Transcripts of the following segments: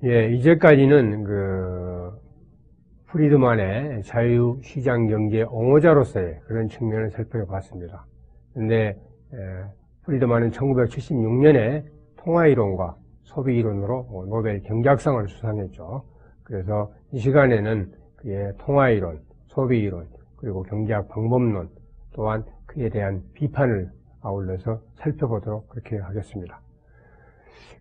예, 이제까지는 프리드만의 자유시장 경제 옹호자로서의 그런 측면을 살펴봤습니다. 근데, 프리드만은 1976년에 통화이론과 소비이론으로 노벨 경제학상을 수상했죠. 그래서 이 시간에는 그의 통화이론, 소비이론, 그리고 경제학 방법론, 또한 그에 대한 비판을 아울러서 살펴보도록 그렇게 하겠습니다.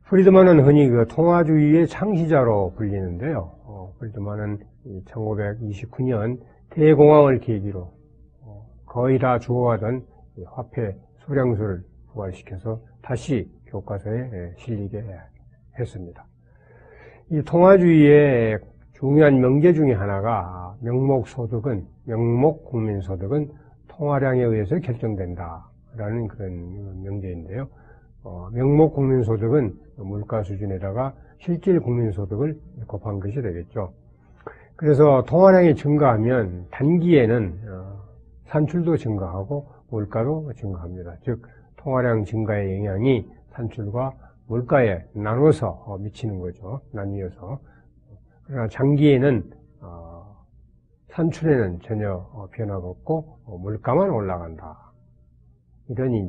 프리드만은 흔히 통화주의의 창시자로 불리는데요. 프리드만은 1929년 대공황을 계기로 거의 다 죽어가던 화폐 소량수를 부활시켜서 다시 교과서에 실리게 했습니다. 이 통화주의의 중요한 명제 중에 하나가 명목국민소득은 통화량에 의해서 결정된다라는 그런 명제인데요. 명목국민소득은 물가 수준에다가 실질 국민소득을 곱한 것이 되겠죠. 그래서 통화량이 증가하면 단기에는 산출도 증가하고 물가도 증가합니다. 즉 통화량 증가의 영향이 산출과 물가에 나눠서 미치는 거죠. 나뉘어서. 그러나 장기에는 산출에는 전혀 변화가 없고 물가만 올라간다. 이런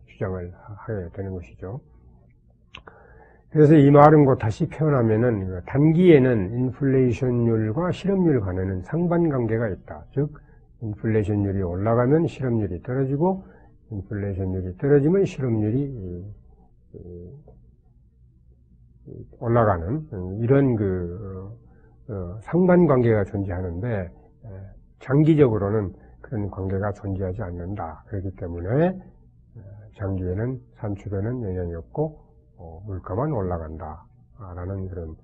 주장을 하게 되는 것이죠. 그래서 이 말은 곧 다시 표현하면은 단기에는 인플레이션율과 실업률 간에는 상반관계가 있다. 즉 인플레이션율이 올라가면 실업률이 떨어지고 인플레이션율이 떨어지면 실업률이 올라가는 이런 상반관계가 존재하는데 장기적으로는 그런 관계가 존재하지 않는다. 그렇기 때문에 장기에는 산출에는 영향이 없고 물가만 올라간다. 라는 그런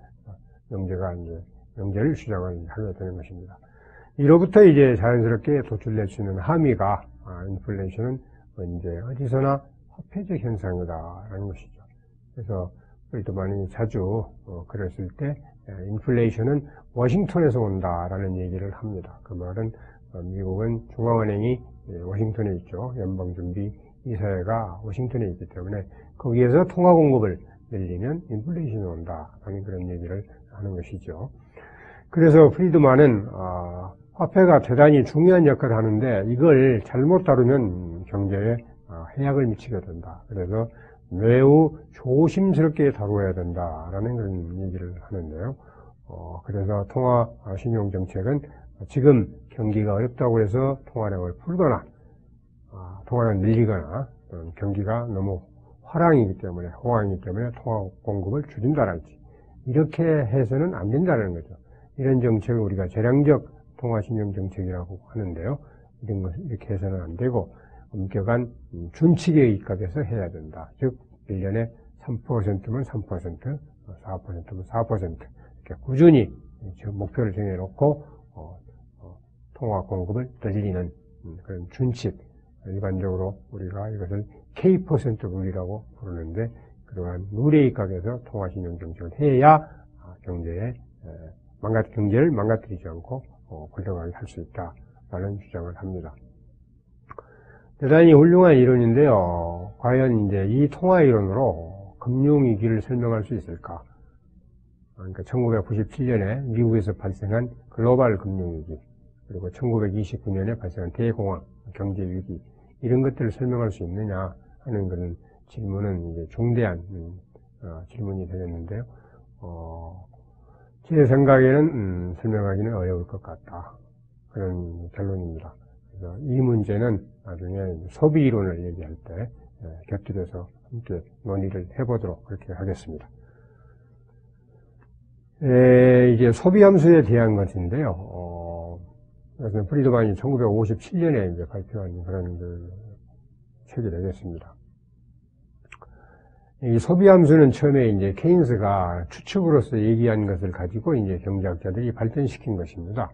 명제를 주장을 하게 되는 것입니다. 이로부터 자연스럽게 도출될 수 있는 함의가 인플레이션은 언제 어디서나 화폐적 현상이다라는 것이죠. 그래서 프리드만이 자주 그랬을 때 인플레이션은 워싱턴에서 온다라는 얘기를 합니다. 그 말은 미국은 중앙은행이 워싱턴에 있죠. 연방준비이사회가 워싱턴에 있기 때문에 거기에서 통화 공급을 늘리면 인플레이션이 온다라는 그런 얘기를 하는 것이죠. 그래서 프리드만은 화폐가 대단히 중요한 역할을 하는데 이걸 잘못 다루면 경제에 해악을 미치게 된다. 그래서 매우 조심스럽게 다루어야 된다라는 그런 얘기를 하는데요. 그래서 통화 신용 정책은 지금 경기가 어렵다고 해서 통화량을 풀거나 통화량을 늘리거나 경기가 너무 호황이기 때문에 통화 공급을 줄인다랄지 이렇게 해서는 안 된다는 거죠. 이런 정책을 우리가 재량적 통화 신용 정책이라고 하는데요. 이런 것을 이렇게 해서는 안 되고 엄격한 준칙에 입각해서 해야 된다. 즉 1년에 3%면 3%, 4%면 4% 이렇게 꾸준히 목표를 정해놓고 통화 공급을 늘리는 그런 준칙, 일반적으로 우리가 이것을 K% 룰이라고 부르는데 그러한 룰에 입각해서 통화 신용 정책을 해야 경제를 망가뜨리지 않고 굴러가게 할 수 있다라는 주장을 합니다. 대단히 훌륭한 이론인데요. 과연 이 통화 이론으로 금융위기를 설명할 수 있을까? 그러니까 1997년에 미국에서 발생한 글로벌 금융위기, 그리고 1929년에 발생한 대공황, 경제위기, 이런 것들을 설명할 수 있느냐 하는 그런 질문은 중대한 질문이 되겠는데요. 제 생각에는 설명하기는 어려울 것 같다. 그런 결론입니다. 그래서 이 문제는 나중에 소비 이론을 얘기할 때 곁들여서 함께 논의를 해보도록 그렇게 하겠습니다. 이제 소비 함수에 대한 것인데요. 그래서 프리드만이 1957년에 발표한 그런 책이 되겠습니다. 이 소비 함수는 처음에 케인스가 추측으로서 얘기한 것을 가지고 경제학자들이 발전시킨 것입니다.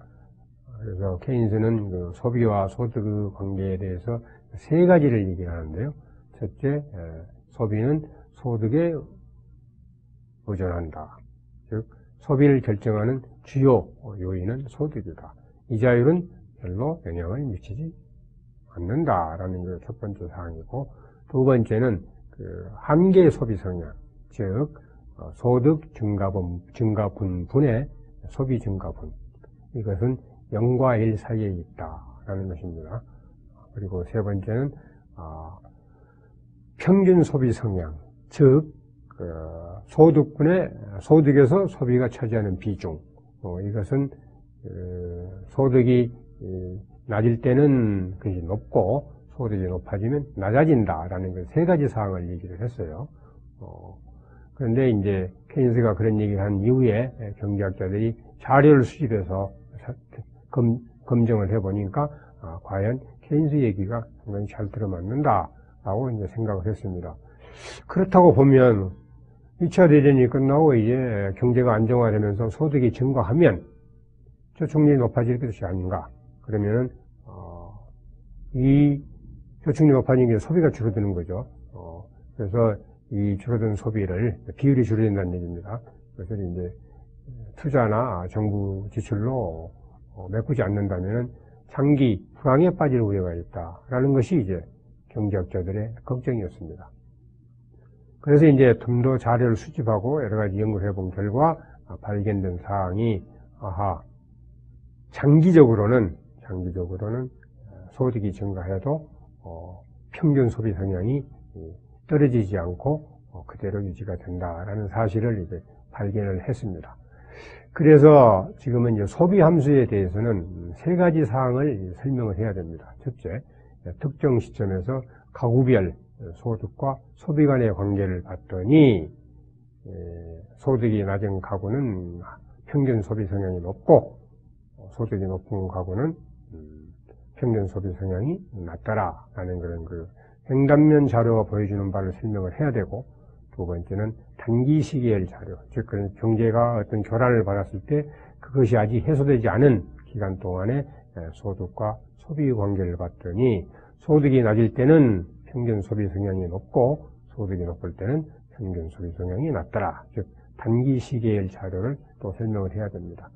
그래서 케인스는 소비와 소득 관계에 대해서 세 가지를 얘기하는데요. 첫째, 소비는 소득에 의존한다. 즉, 소비를 결정하는 주요 요인은 소득이다. 이자율은 별로 영향을 미치지 않는다라는 게 첫 번째 사항이고, 두 번째는 한계 소비 성향, 즉 소득 증가분분의 소비 증가분. 이것은 0과 1 사이에 있다라는 것입니다. 그리고 세 번째는 평균 소비 성향, 즉 소득에서 소비가 차지하는 비중. 이것은 소득이 낮을 때는 그것이 높고 소득이 높아지면 낮아진다라는 그 세 가지 사항을 얘기를 했어요. 그런데 이제 케인스가 그런 얘기를 한 이후에 경제학자들이 자료를 수집해서 검증을 해보니까 과연 케인스 얘기가 상당히 잘 들어맞는다라고 이제 생각을 했습니다. 그렇다고 보면 2차 대전이 끝나고 이제 경제가 안정화되면서 소득이 증가하면 저축률이 높아질 것이 아닌가. 그러면은 이 저축률이 높아지는 게 소비가 줄어드는 거죠. 그래서 이 줄어든 소비를 비율이 줄어든다는 얘기입니다. 그래서 이제 투자나 정부 지출로 메꾸지 않는다면은 장기 불황에 빠질 우려가 있다라는 것이 이제 경제학자들의 걱정이었습니다. 그래서 이제 좀 더 자료를 수집하고 여러 가지 연구를 해본 결과 발견된 사항이 장기적으로는 소득이 증가해도 평균 소비 성향이 떨어지지 않고 그대로 유지가 된다라는 사실을 이제 발견을 했습니다. 그래서 지금은 이제 소비 함수에 대해서는 세 가지 사항을 설명을 해야 됩니다. 첫째, 특정 시점에서 가구별 소득과 소비 간의 관계를 봤더니 소득이 낮은 가구는 평균 소비 성향이 높고 소득이 높은 가구는 평균 소비 성향이 낮더라라는 그런 그 횡단면 자료가 보여주는 바를 설명을 해야 되고, 두 번째는 단기 시계열 자료, 즉 경제가 어떤 교란을 받았을 때 그것이 아직 해소되지 않은 기간 동안에 소득과 소비 관계를 봤더니 소득이 낮을 때는 평균 소비 성향이 높고 소득이 높을 때는 평균 소비 성향이 낮더라. 즉 단기 시계열 자료를 또 설명을 해야 됩니다.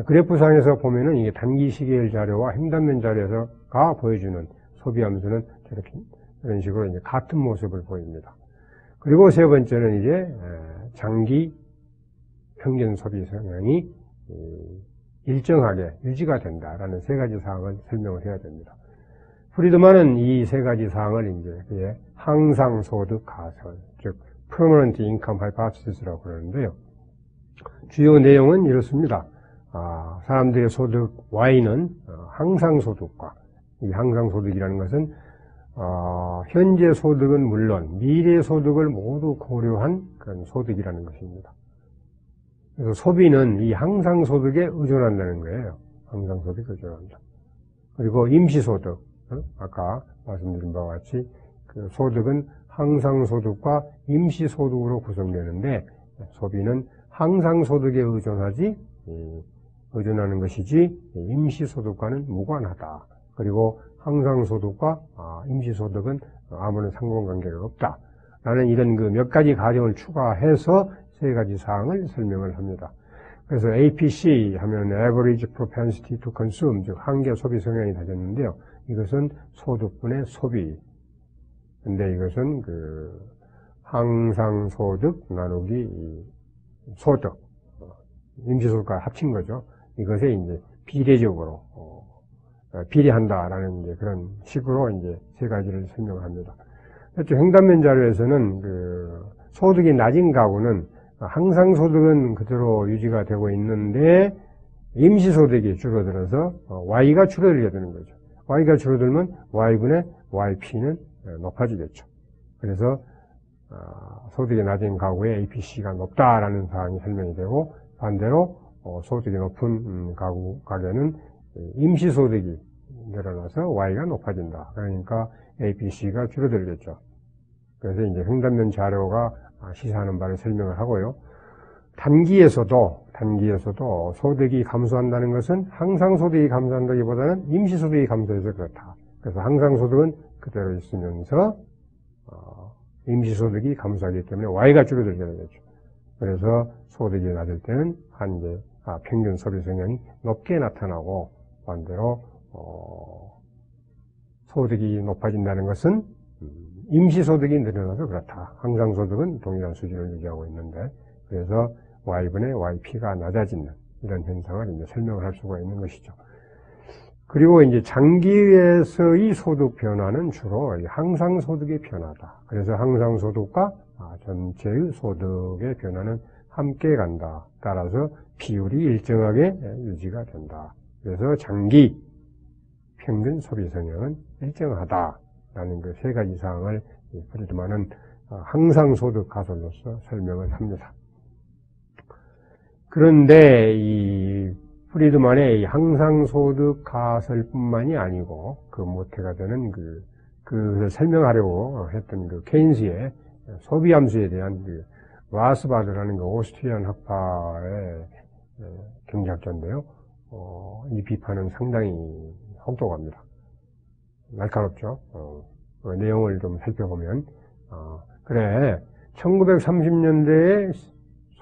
그래프상에서 보면은 이게 단기 시계열 자료와 횡단면 자료가 보여주는 소비 함수는 저렇게 이런 식으로 이제 같은 모습을 보입니다. 그리고 세 번째는 이제 장기 평균 소비 성향이 일정하게 유지가 된다라는 세 가지 사항을 설명을 해야 됩니다. 프리드만은 이 세 가지 사항을 이제 항상 소득 가설, 즉 permanent income hypothesis라고 그러는데요. 주요 내용은 이렇습니다. 사람들의 소득 Y는 항상 소득과, 이 항상 소득이라는 것은 현재 소득은 물론 미래 소득을 모두 고려한 그런 소득이라는 것입니다. 그래서 소비는 이 항상 소득에 의존한다는 거예요. 항상 소득에 의존한다. 그리고 임시 소득, 아까 말씀드린 바와 같이 그 소득은 항상 소득과 임시 소득으로 구성되는데 소비는 항상 소득에 의존하는 것이지 임시 소득과는 무관하다. 그리고 항상 소득과 임시 소득은 아무런 상관관계가 없다. 라는 이런 그 몇 가지 가정을 추가해서 세 가지 사항을 설명을 합니다. 그래서 APC 하면 Average Propensity to Consume, 즉 한계 소비 성향이 다졌는데요. 이것은 소득분의 소비. 근데 이것은 그 항상 소득 나누기 소득, 임시 소득과 합친 거죠. 이것에 이제 비례적으로 비례한다라는 이제 그런 식으로 이제 세 가지를 설명을 합니다. 횡단면 자료에서는 그 소득이 낮은 가구는 항상 소득은 그대로 유지가 되고 있는데 임시 소득이 줄어들어서 Y가 줄어들게 되는 거죠. Y가 줄어들면 Y분의 YP는 높아지겠죠. 그래서 소득이 낮은 가구의 APC가 높다라는 사항이 설명이 되고, 반대로 소득이 높은 가게는 임시 소득이 늘어나서 Y가 높아진다. 그러니까 APC가 줄어들겠죠. 그래서 이제 횡단면 자료가 시사하는 바를 설명을 하고요. 단기에서도 소득이 감소한다는 것은 항상 소득이 감소한다기보다는 임시 소득이 감소해서 그렇다. 그래서 항상 소득은 그대로 있으면서 임시 소득이 감소하기 때문에 Y가 줄어들게 되겠죠. 그래서 소득이 낮을 때는 평균 소비 성향이 높게 나타나고, 반대로 소득이 높아진다는 것은 임시 소득이 늘어나서 그렇다. 항상 소득은 동일한 수준을 유지하고 있는데 그래서 Y분의 YP가 낮아지는 이런 현상을 이제 설명을 할 수가 있는 것이죠. 그리고 이제 장기에서의 소득 변화는 주로 항상소득의 변화다. 그래서 항상소득과 전체의 소득의 변화는 함께 간다. 따라서 비율이 일정하게 유지가 된다. 그래서 장기 평균 소비 성향은 일정하다라는 그 세 가지 사항을 프리드만은 항상소득 가설로서 설명을 합니다. 그런데 이 프리드만의 항상소득 가설뿐만이 아니고 그 모태가 되는 그것을 설명하려고 했던 그 케인스의 소비함수에 대한 라스바드라는 그 오스트리안 학파의 경제학자인데요. 이 비판은 상당히 혹독합니다. 날카롭죠. 그 내용을 좀 살펴보면 그래 1930년대에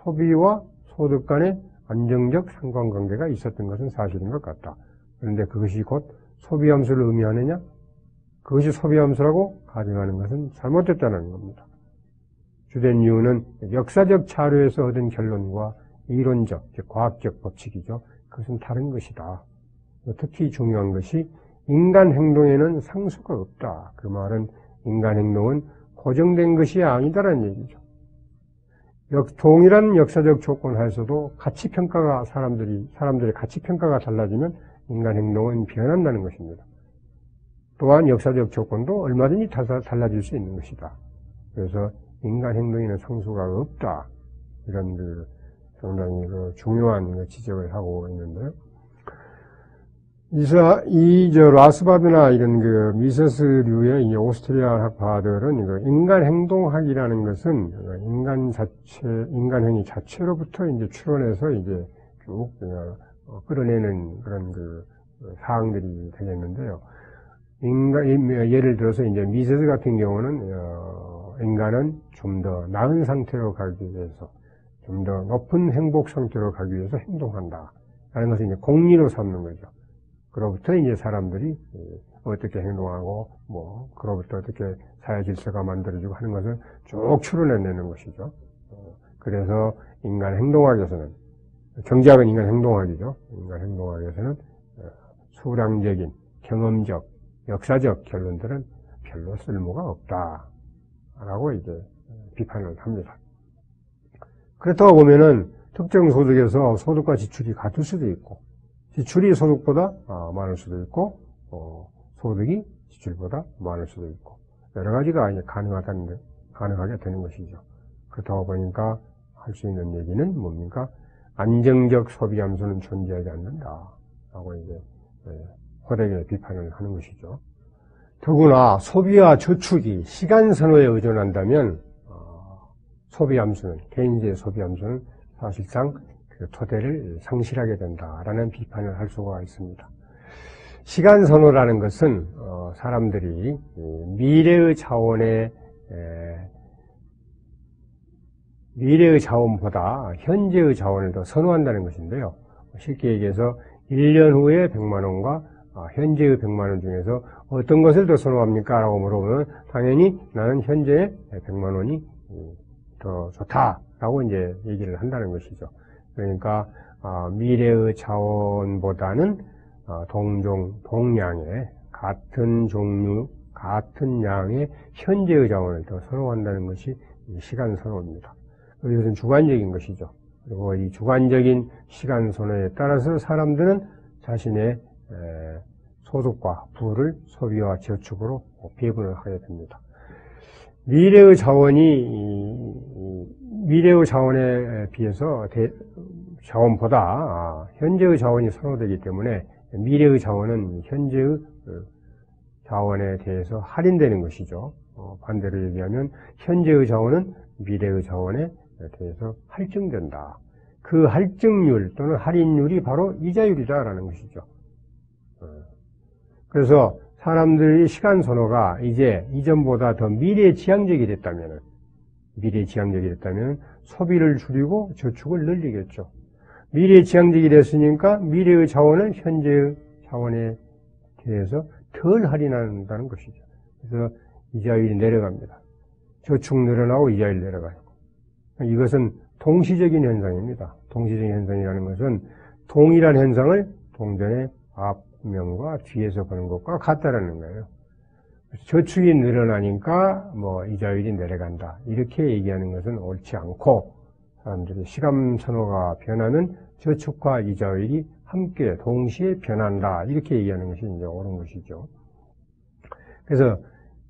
소비와 소득 간의 안정적 상관관계가 있었던 것은 사실인 것 같다. 그런데 그것이 곧 소비함수를 의미하느냐? 그것이 소비함수라고 가정하는 것은 잘못됐다는 겁니다. 주된 이유는 역사적 자료에서 얻은 결론과 이론적, 즉 과학적 법칙이죠. 그것은 다른 것이다. 특히 중요한 것이 인간 행동에는 상수가 없다. 그 말은 인간 행동은 고정된 것이 아니다라는 얘기죠. 동일한 역사적 조건 하에서도 가치평가가 사람들의 가치평가가 달라지면 인간 행동은 변한다는 것입니다. 또한 역사적 조건도 얼마든지 달라질 수 있는 것이다. 그래서 인간 행동에는 상수가 없다. 이런 상당히 중요한 지적을 하고 있는데요. 라스바드나 이런 미세스류의 오스트리아 학파들은 인간 행동학이라는 것은 인간행위 자체로부터 이제 추론해서 이제 쭉 끌어내는 그런 사항들이 되겠는데요. 예를 들어서 이제 미세스 같은 경우는 인간은 좀 더 나은 상태로 가기 위해서, 좀 더 높은 행복 상태로 가기 위해서 행동한다. 라는 것을 이제 공리로 삼는 거죠. 그로부터 이제 사람들이 어떻게 행동하고, 그로부터 어떻게 사회 질서가 만들어지고 하는 것을 쭉 추론해내는 것이죠. 그래서 인간 행동학에서는, 경제학은 인간 행동학이죠. 인간 행동학에서는 수량적인, 경험적, 역사적 결론들은 별로 쓸모가 없다. 라고 이제 비판을 합니다. 그렇다고 보면은 특정 소득에서 소득과 지출이 같을 수도 있고, 지출이 소득보다 많을 수도 있고, 소득이 지출보다 많을 수도 있고, 여러 가지가 이제 가능하게 되는 것이죠. 그렇다고 보니까 할 수 있는 얘기는 뭡니까? 안정적 소비 함수는 존재하지 않는다. 라고 이제, 호되게 비판을 하는 것이죠. 더구나 소비와 저축이 시간 선호에 의존한다면, 소비 함수는, 개인주의 소비 함수는 사실상 그 토대를 상실하게 된다라는 비판을 할 수가 있습니다. 시간 선호라는 것은 사람들이 미래의 자원보다 현재의 자원을 더 선호한다는 것인데요. 쉽게 얘기해서 1년 후에 100만 원과 현재의 100만 원 중에서 어떤 것을 더 선호합니까? 라고 물어보면 당연히 나는 현재의 100만 원이 더 좋다라고 이제 얘기를 한다는 것이죠. 그러니까 미래의 자원보다는 동량의 같은 종류, 같은 양의 현재의 자원을 더 선호한다는 것이 시간 선호입니다. 이것은 주관적인 것이죠. 그리고 이 주관적인 시간 선호에 따라서 사람들은 자신의 소득과 부를 소비와 저축으로 배분을 하게 됩니다. 미래의 자원에 비해서 자원보다 현재의 자원이 선호되기 때문에 미래의 자원은 현재의 자원에 대해서 할인되는 것이죠. 반대로 얘기하면 현재의 자원은 미래의 자원에 대해서 할증된다. 그 할증률 또는 할인율이 바로 이자율이다라는 것이죠. 그래서 사람들의 시간 선호가 이제 이전보다 더 미래지향적이 됐다면 소비를 줄이고 저축을 늘리겠죠. 미래지향적이 됐으니까 미래의 자원을 현재의 자원에 대해서 덜 할인한다는 것이죠. 그래서 이자율이 내려갑니다. 저축 늘어나고 이자율이 내려가요. 이것은 동시적인 현상입니다. 동시적인 현상이라는 것은 동일한 현상을 동전의 앞면과 뒤에서 보는 것과 같다라는 거예요. 저축이 늘어나니까 이자율이 내려간다. 이렇게 얘기하는 것은 옳지 않고, 사람들이 시간 선호가 변하는 저축과 이자율이 함께 동시에 변한다. 이렇게 얘기하는 것이 이제 옳은 것이죠. 그래서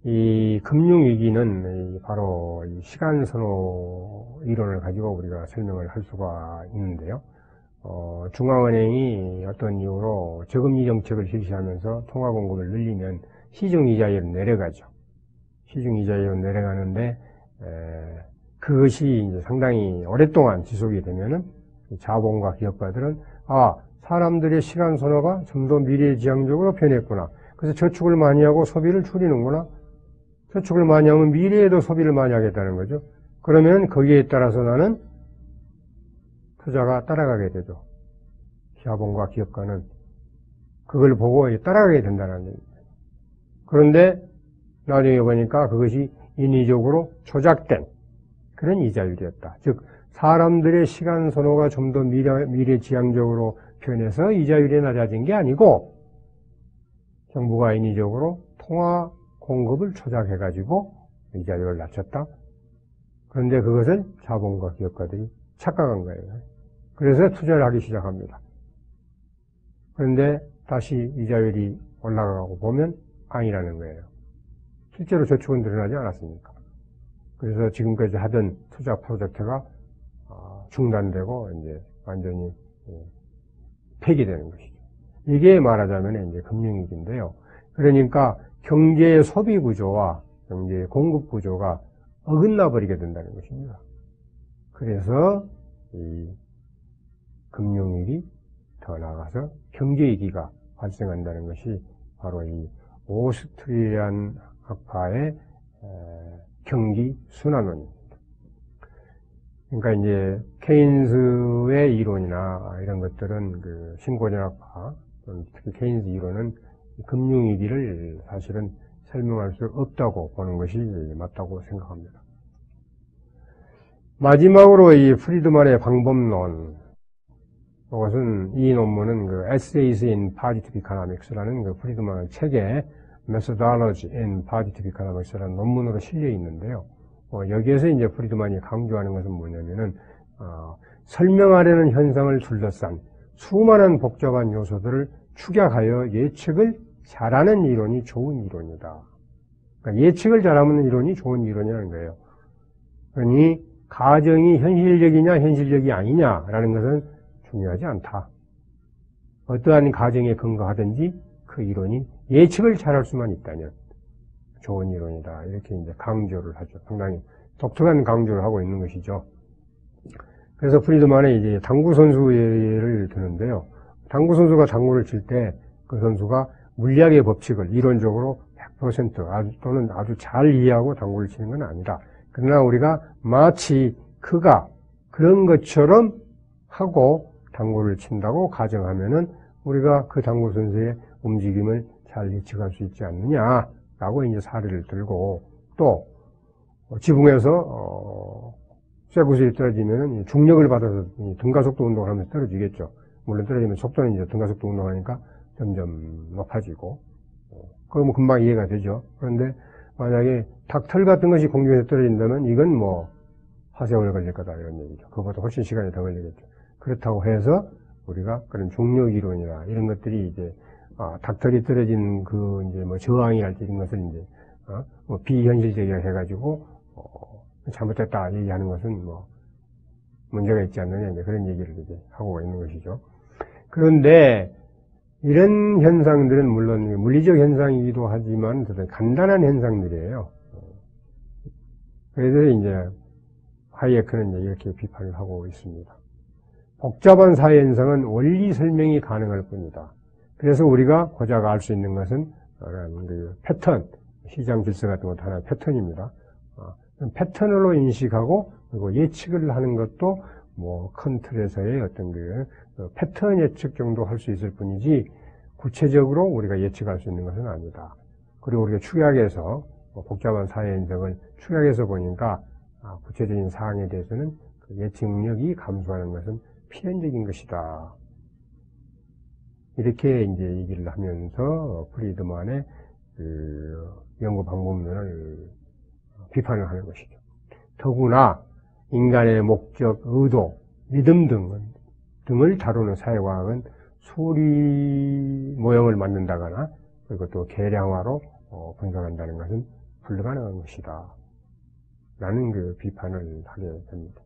이 금융위기는 바로 이 시간 선호 이론을 가지고 우리가 설명을 할 수가 있는데요. 중앙은행이 어떤 이유로 저금리 정책을 실시하면서 통화 공급을 늘리면 시중 이자율은 내려가죠. 시중 이자율은 내려가는데, 그것이 이제 상당히 오랫동안 지속이 되면은 자본과 기업가들은, 사람들의 시간 선호가 좀 더 미래지향적으로 변했구나. 그래서 저축을 많이 하고 소비를 줄이는구나. 저축을 많이 하면 미래에도 소비를 많이 하겠다는 거죠. 그러면 거기에 따라서 나는 투자가 따라가게 되죠. 자본과 기업가는 그걸 보고 따라가게 된다는 얘기입니다. 그런데 나중에 보니까 그것이 인위적으로 조작된 그런 이자율이었다. 즉 사람들의 시간 선호가 좀 더 미래지향적으로 변해서 이자율이 낮아진 게 아니고 정부가 인위적으로 통화 공급을 조작해가지고 이자율을 낮췄다. 그런데 그것을 자본과 기업가들이 착각한 거예요. 그래서 투자를 하기 시작합니다. 그런데 다시 이자율이 올라가고 보면 아니라는 거예요. 실제로 저축은 늘어나지 않았습니까? 그래서 지금까지 하던 투자 프로젝트가 중단되고 이제 완전히 폐기되는 것이죠. 이게 말하자면 이제 금융위기인데요. 그러니까 경제의 소비 구조와 경제의 공급 구조가 어긋나 버리게 된다는 것입니다. 그래서 이 금융위기, 더 나아가서 경제위기가 발생한다는 것이 바로 이 오스트리안 학파의 경기 순환론입니다. 그러니까 이제 케인스의 이론이나 이런 것들은 그 신고전학파, 특히 케인스 이론은 금융위기를 사실은 설명할 수 없다고 보는 것이 맞다고 생각합니다. 마지막으로 이 프리드만의 방법론, 이것은 이 논문은 그 Essays in Positive Economics라는 그 프리드만의 책에 Methodology in Positive Economics라는 논문으로 실려 있는데요. 여기에서 이제 프리드만이 강조하는 것은 뭐냐면은 설명하려는 현상을 둘러싼 수많은 복잡한 요소들을 축약하여 예측을 잘하는 이론이 좋은 이론이다. 그러니까 예측을 잘하는 이론이 좋은 이론이라는 거예요. 그러니 가정이 현실적이냐 현실적이 아니냐라는 것은 중요하지 않다. 어떠한 가정에 근거하든지 그 이론이 예측을 잘할 수만 있다면 좋은 이론이다. 이렇게 이제 강조를 하죠. 상당히 독특한 강조를 하고 있는 것이죠. 그래서 프리드만의 이제 당구 선수 예를 드는데요. 당구 선수가 당구를 칠 때 그 선수가 물리학의 법칙을 이론적으로 100% 또는 아주 잘 이해하고 당구를 치는 건 아니다. 그러나 우리가 마치 그가 그런 것처럼 하고 당구를 친다고 가정하면은 우리가 그 당구 선수의 움직임을 잘 예측할 수 있지 않느냐라고 이제 사례를 들고, 또 지붕에서 쇠구슬이 떨어지면은 중력을 받아서 등가속도 운동을 하면서 떨어지겠죠. 물론 떨어지면 속도는 이제 등가속도 운동하니까 점점 높아지고, 그거 뭐 금방 이해가 되죠. 그런데 만약에 닭털 같은 것이 공중에서 떨어진다면 이건 뭐 화세월 걸릴 거다 이런 얘기죠. 그것보다 훨씬 시간이 더 걸리겠죠. 그렇다고 해서 우리가 그런 중력 이론이나 이런 것들이 이제 닭털이 떨어진 그 이제 뭐 저항이랄지 이런 것을 이제 뭐 비현실적이라 해가지고 잘못됐다 얘기하는 것은 뭐 문제가 있지 않느냐 이제 그런 얘기를 이제 하고 있는 것이죠. 그런데 이런 현상들은 물론 물리적 현상이기도 하지만 간단한 현상들이에요. 그래서 이제 하이에크는 이제 이렇게 비판을 하고 있습니다. 복잡한 사회 현상은 원리 설명이 가능할 뿐이다. 그래서 우리가 고작 알 수 있는 것은 그 패턴, 시장 질서 같은 것도 하나의 패턴입니다. 패턴으로 인식하고 그리고 예측을 하는 것도 뭐 큰 틀에서의 어떤 그 패턴 예측 정도 할 수 있을 뿐이지 구체적으로 우리가 예측할 수 있는 것은 아니다. 그리고 우리가 축약해서 복잡한 사회 현상을 축약해서 보니까 구체적인 사항에 대해서는 그 예측 능력이 감소하는 것은 필연적인 것이다. 이렇게 이제 얘기를 하면서 프리드만의 그 연구 방법론을 비판을 하는 것이죠. 더구나 인간의 목적, 의도, 믿음 등을 다루는 사회과학은 소리 모형을 만든다거나 그리고 또 계량화로 분석한다는 것은 불가능한 것이다. 라는 그 비판을 하게 됩니다.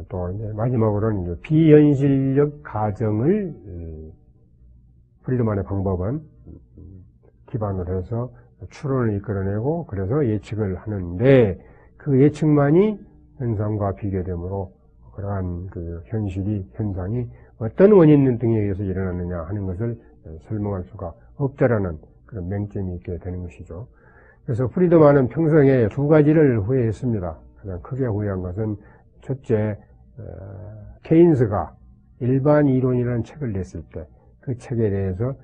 또 이제 마지막으로는 이제 비현실적 가정을 프리드만의 방법은 기반으로 해서 추론을 이끌어내고 그래서 예측을 하는데 그 예측만이 현상과 비교되므로 그러한 그 현상이 어떤 원인 등에 의해서 일어났느냐 하는 것을 설명할 수가 없다라는 그런 맹점이 있게 되는 것이죠. 그래서 프리드만은 평생에 두 가지를 후회했습니다. 가장 크게 후회한 것은 첫째, 케인스가 일반 이론이라는 책을 냈을 때 그 책에 대해서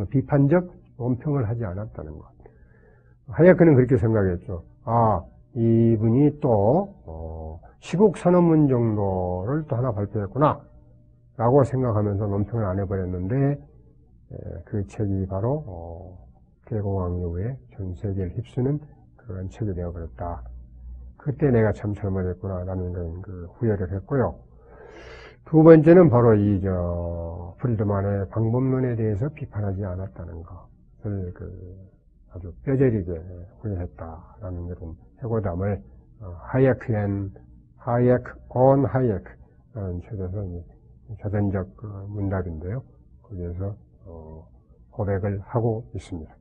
비판적 논평을 하지 않았다는 것. 하야크는 그렇게 생각했죠. 이분이 또 시국 산업문 정도를 또 하나 발표했구나 라고 생각하면서 논평을 안 해버렸는데 그 책이 바로 대공황 이후에 전 세계를 휩쓰는 그런 책이 되어버렸다. 그때 내가 참 잘못했구나 라는 그 후회를 했고요. 두 번째는 바로 프리드만의 방법론에 대해서 비판하지 않았다는 것을 아주 뼈저리게 후회했다라는 그런 해고담을 하이에크 on 하이에크라는 책에서 자전적 문답인데요. 거기에서 고백을 하고 있습니다.